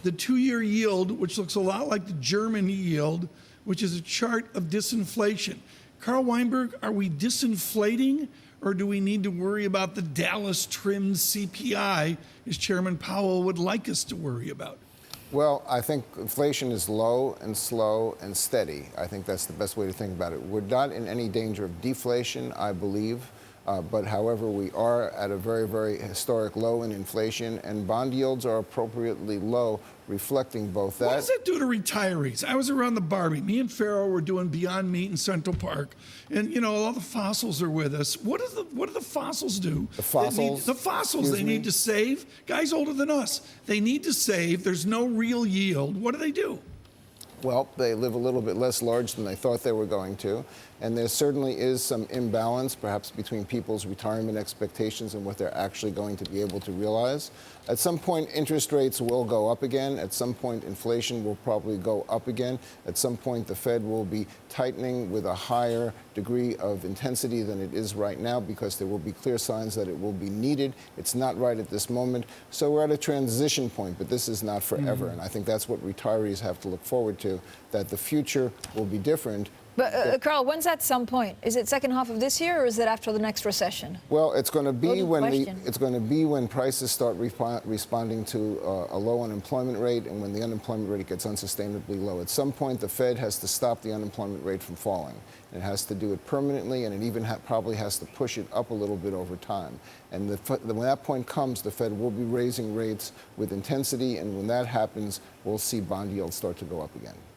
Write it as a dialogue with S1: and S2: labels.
S1: The 2-year yield, which looks a lot like the German yield, which is a chart of disinflation. Carl Weinberg, are we disinflating, or do we need to worry about the Dallas trimmed CPI, as Chairman Powell would like us to worry about?
S2: Well, I think inflation is low and slow and steady. I think that's the best way to think about it. We're not in any danger of deflation, I believe. But however, we are at a very, very historic low in inflation, and bond yields are appropriately low, reflecting both that.
S1: What does that do to retirees? I was around the Barbie. Me and Farrell were doing Beyond Meat in Central Park, and all the fossils are with us. What do the fossils do?
S2: The fossils?
S1: The fossils. They need to save. Guys older than us. They need to save. There's no real yield. What do?
S2: Well, they live a little bit less large than they thought they were going to. And there certainly is some imbalance, perhaps, between people's retirement expectations and what they're actually going to be able to realize. At some point, interest rates will go up again. At some point, inflation will probably go up again. At some point, the Fed will be tightening with a higher degree of intensity than it is right now, because there will be clear signs that it will be needed. It's not right at this moment. So we're at a transition point, but this is not forever. And I think that's what retirees have to look forward to, that the future will be different.
S3: But, Carl, when's at some point? Is it second half of this year, or is it after the next recession?
S2: Well, it's going to be when prices start responding to a low unemployment rate, and when the unemployment rate gets unsustainably low. At some point, the Fed has to stop the unemployment rate from falling. It has to do it permanently, and it even probably has to push it up a little bit over time. And when that point comes, the Fed will be raising rates with intensity, and when that happens, we'll see bond yields start to go up again.